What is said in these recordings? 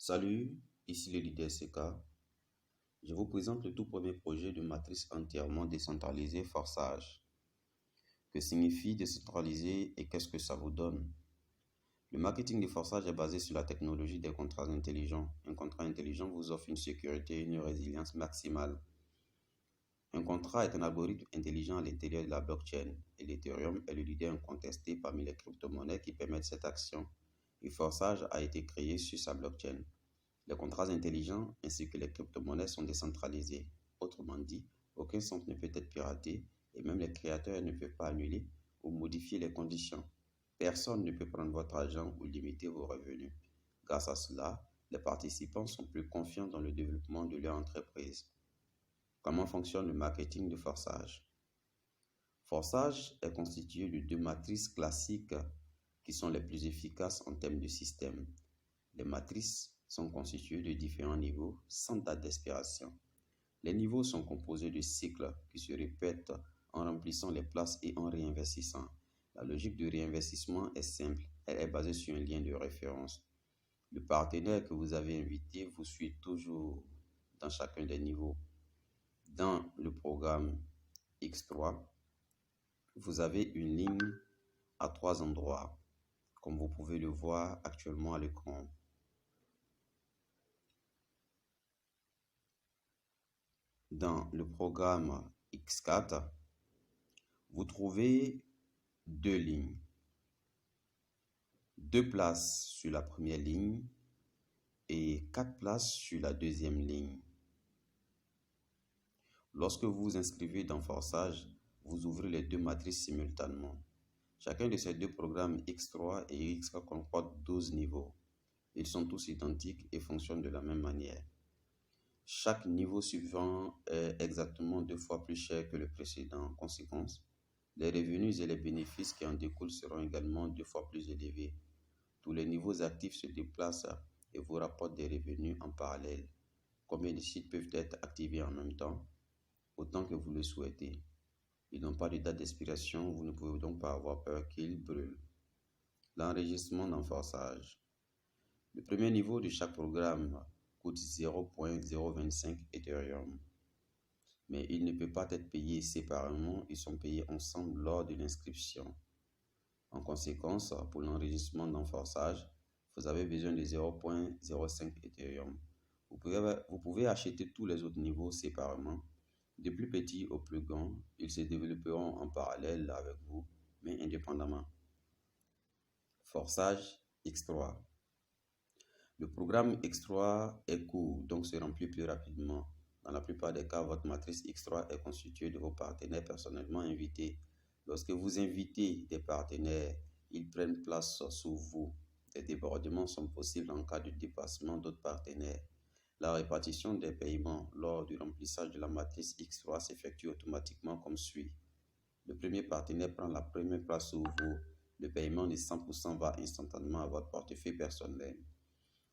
Salut, ici le leader CK. Je vous présente le tout premier projet de matrice entièrement décentralisée Forçage. Que signifie décentraliser et qu'est-ce que ça vous donne? Le marketing de forçage est basé sur la technologie des contrats intelligents. Un contrat intelligent vous offre une sécurité et une résilience maximale. Un contrat est un algorithme intelligent à l'intérieur de la blockchain et l'Ethereum est le leader incontesté parmi les crypto-monnaies qui permettent cette action. Et Forçage a été créé sur sa blockchain. Les contrats intelligents ainsi que les crypto-monnaies sont décentralisés. Autrement dit, aucun centre ne peut être piraté et même les créateurs ne peuvent pas annuler ou modifier les conditions. Personne ne peut prendre votre argent ou limiter vos revenus. Grâce à cela, les participants sont plus confiants dans le développement de leur entreprise. Comment fonctionne le marketing de forçage? Forçage est constitué de deux matrices classiques qui sont les plus efficaces en termes de système. Les matrices sont constituées de différents niveaux sans date d'expiration. Les niveaux sont composés de cycles qui se répètent en remplissant les places et en réinvestissant. La logique de réinvestissement est simple, elle est basée sur un lien de référence. Le partenaire que vous avez invité vous suit toujours dans chacun des niveaux. Dans le programme X3, vous avez une ligne à 3 endroits, comme vous pouvez le voir actuellement à l'écran. Dans le programme X4, vous trouvez deux lignes. 2 places sur la première ligne et 4 places sur la deuxième ligne. Lorsque vous vous inscrivez dans Forçage, vous ouvrez les deux matrices simultanément. Chacun de ces deux programmes X3 et X4 comporte 12 niveaux. Ils sont tous identiques et fonctionnent de la même manière. Chaque niveau suivant est exactement 2 fois plus cher que le précédent. En conséquence, les revenus et les bénéfices qui en découlent seront également 2 fois plus élevés. Tous les niveaux actifs se déplacent et vous rapportent des revenus en parallèle. Combien de sites peuvent être activés en même temps? Autant que vous le souhaitez. Ils n'ont pas de date d'expiration, vous ne pouvez donc pas avoir peur qu'ils brûlent. L'enregistrement dans Forçage. Le premier niveau de chaque programme coûte 0.025 Ethereum. Mais il ne peut pas être payé séparément, ils sont payés ensemble lors de l'inscription. En conséquence, pour l'enregistrement dans Forçage, vous avez besoin de 0.05 Ethereum. Vous pouvez acheter tous les autres niveaux séparément. De plus petits au plus grand, ils se développeront en parallèle avec vous, mais indépendamment. Forçage X3. Le programme X3 est court, donc se remplit plus rapidement. Dans la plupart des cas, votre matrice X3 est constituée de vos partenaires personnellement invités. Lorsque vous invitez des partenaires, ils prennent place sous vous. Des débordements sont possibles en cas de dépassement d'autres partenaires. La répartition des paiements lors du remplissage de la matrice X3 s'effectue automatiquement comme suit. Le premier partenaire prend la première place sous vous. Le paiement de 100% va instantanément à votre portefeuille personnel.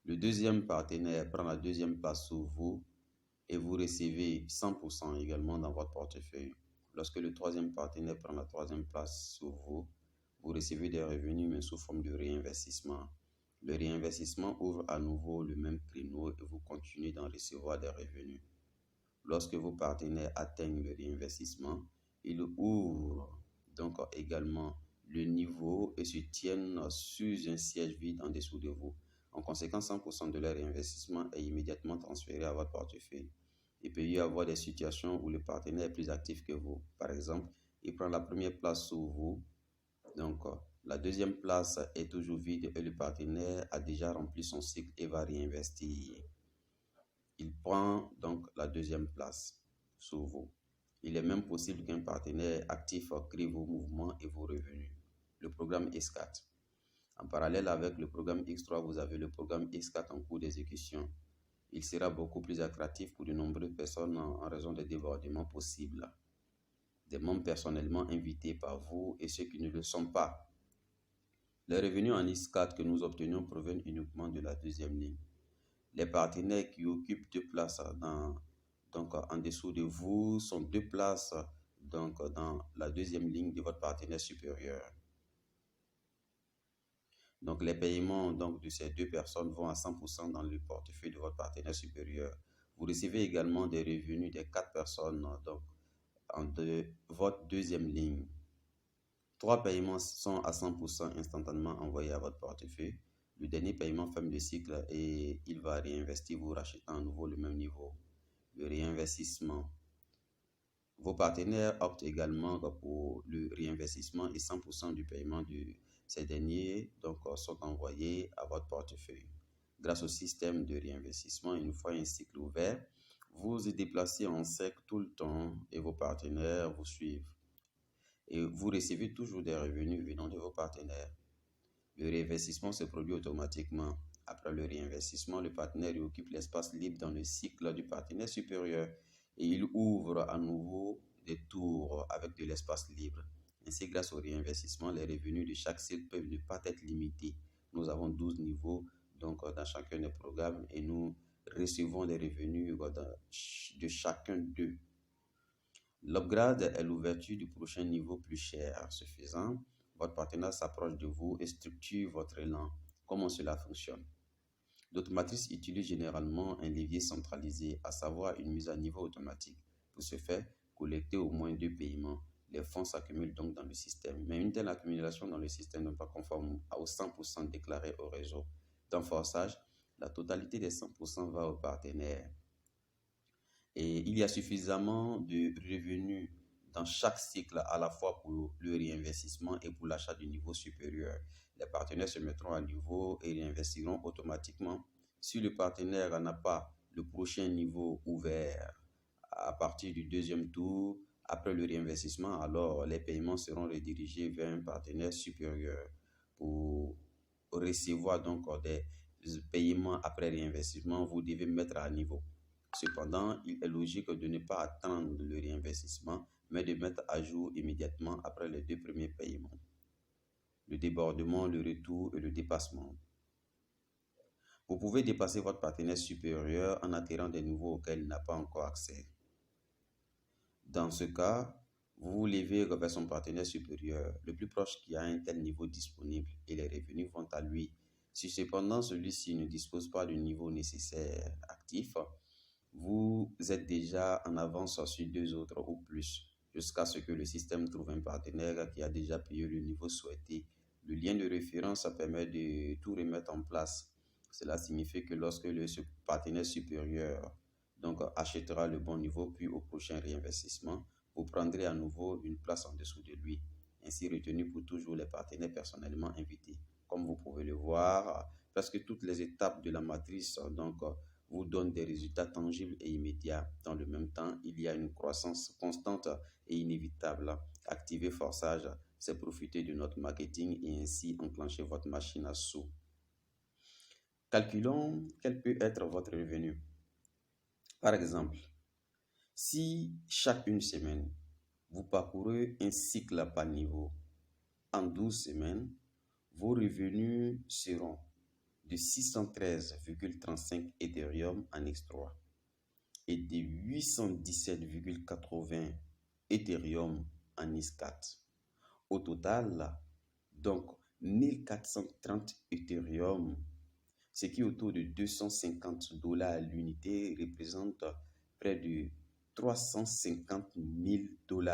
Le deuxième partenaire prend la deuxième place sous vous et vous recevez 100% également dans votre portefeuille. Lorsque le troisième partenaire prend la troisième place sous vous, vous recevez des revenus mais sous forme de réinvestissement. Le réinvestissement ouvre à nouveau le même créneau et vous continuez d'en recevoir des revenus. Lorsque vos partenaires atteignent le réinvestissement, ils ouvrent donc également le niveau et se tiennent sur un siège vide en dessous de vous. En conséquence, 100% de leur investissement est immédiatement transféré à votre portefeuille. Il peut y avoir des situations où le partenaire est plus actif que vous. Par exemple, il prend la première place sous vous. Donc, la deuxième place est toujours vide et le partenaire a déjà rempli son cycle et va réinvestir. Il prend donc la deuxième place sous vous. Il est même possible qu'un partenaire actif crée vos mouvements et vos revenus. Le programme X4. En parallèle avec le programme X3, vous avez le programme X4 en cours d'exécution. Il sera beaucoup plus attractif pour de nombreuses personnes en raison des débordements possibles. Des membres personnellement invités par vous et ceux qui ne le sont pas. Les revenus en X4 que nous obtenons proviennent uniquement de la deuxième ligne. Les partenaires qui occupent 2 places en dessous de vous sont 2 places dans la deuxième ligne de votre partenaire supérieur. Donc, les paiements de ces deux personnes vont à 100% dans le portefeuille de votre partenaire supérieur. Vous recevez également des revenus des quatre personnes, votre deuxième ligne. Trois paiements sont à 100% instantanément envoyés à votre portefeuille. Le dernier paiement ferme le cycle et il va réinvestir, vous rachetant à nouveau le même niveau. Le réinvestissement. Vos partenaires optent également pour le réinvestissement et 100% du paiement de ces derniers sont envoyés à votre portefeuille. Grâce au système de réinvestissement, une fois un cycle ouvert, vous vous déplacez en sec tout le temps et vos partenaires vous suivent. Et vous recevez toujours des revenus venant de vos partenaires. Le réinvestissement se produit automatiquement. Après le réinvestissement, le partenaire occupe l'espace libre dans le cycle du partenaire supérieur et il ouvre à nouveau des tours avec de l'espace libre. Ainsi, grâce au réinvestissement, les revenus de chaque cycle peuvent ne pas être limités. Nous avons 12 niveaux dans chacun des programmes et nous recevons les revenus de chacun d'eux. L'upgrade est l'ouverture du prochain niveau plus cher. Ce faisant, votre partenaire s'approche de vous et structure votre élan. Comment cela fonctionne? L'automatrice utilise généralement un levier centralisé, à savoir une mise à niveau automatique. Pour ce faire, collecter au moins 2 paiements. Les fonds s'accumulent donc dans le système. Mais une telle accumulation dans le système n'est pas conforme aux 100% déclarés au réseau. Dans forçage, la totalité des 100% va au partenaire. Et il y a suffisamment de revenus dans chaque cycle, à la fois pour le réinvestissement et pour l'achat du niveau supérieur. Les partenaires se mettront à niveau et réinvestiront automatiquement. Si le partenaire n'a pas le prochain niveau ouvert à partir du deuxième tour, après le réinvestissement, alors les paiements seront redirigés vers un partenaire supérieur pour recevoir des paiements après réinvestissement. Vous devez mettre à niveau. Cependant, il est logique de ne pas attendre le réinvestissement, mais de mettre à jour immédiatement après les 2 premiers paiements. Le débordement, le retour et le dépassement. Vous pouvez dépasser votre partenaire supérieur en attirant des niveaux auxquels il n'a pas encore accès. Dans ce cas, vous vous levez vers son partenaire supérieur, le plus proche qui a un tel niveau disponible, et les revenus vont à lui. Si cependant celui-ci ne dispose pas du niveau nécessaire actif, vous êtes déjà en avance sur 2 autres ou plus, jusqu'à ce que le système trouve un partenaire qui a déjà payé le niveau souhaité. Le lien de référence permet de tout remettre en place. Cela signifie que lorsque le partenaire supérieur achètera le bon niveau, puis au prochain réinvestissement, vous prendrez à nouveau une place en dessous de lui, ainsi retenu pour toujours les partenaires personnellement invités. Comme vous pouvez le voir, presque toutes les étapes de la matrice vous donnent des résultats tangibles et immédiats. Dans le même temps, il y a une croissance constante et inévitable. Activer forçage, c'est profiter de notre marketing et ainsi enclencher votre machine à sous. Calculons quel peut être votre revenu. Par exemple, si chaque une semaine, vous parcourez un cycle par niveau, en 12 semaines, vos revenus seront de 613,35 Ethereum en X3 et de 817,80 Ethereum en X4. Au total, donc 1430 Ethereum, ce qui est autour de $250 à l'unité, représente près de 350 000 $.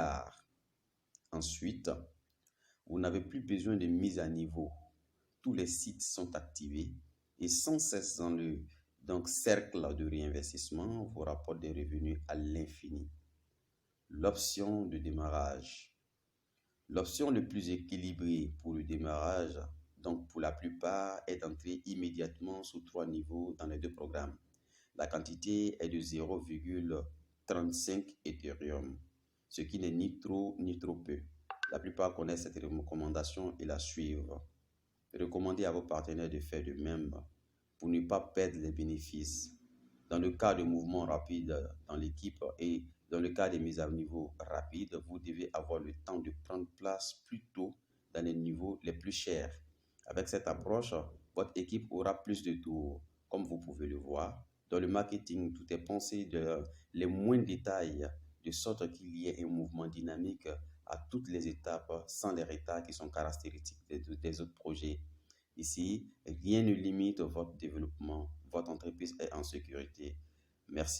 Ensuite, vous n'avez plus besoin de mise à niveau. Tous les sites sont activés et sans cesse dans le cercle de réinvestissement vous rapporte des revenus à l'infini. L'option de démarrage. L'option le plus équilibrée pour le démarrage, donc pour la plupart, est d'entrer immédiatement sous 3 niveaux dans les 2 programmes. La quantité est de 0,35 Ethereum, ce qui n'est ni trop ni trop peu. La plupart connaissent cette recommandation et la suivent. Recommandez à vos partenaires de faire de même pour ne pas perdre les bénéfices. Dans le cas de mouvements rapides dans l'équipe et dans le cas des mises à niveau rapides, vous devez avoir le temps de prendre place plus tôt dans les niveaux les plus chers. Avec cette approche, votre équipe aura plus de tours. Comme vous pouvez le voir, dans le marketing, tout est pensé de les moindres détails, de sorte qu'il y ait un mouvement dynamique à toutes les étapes sans les retards qui sont caractéristiques des autres projets. Ici, rien ne limite votre développement. Votre entreprise est en sécurité. Merci.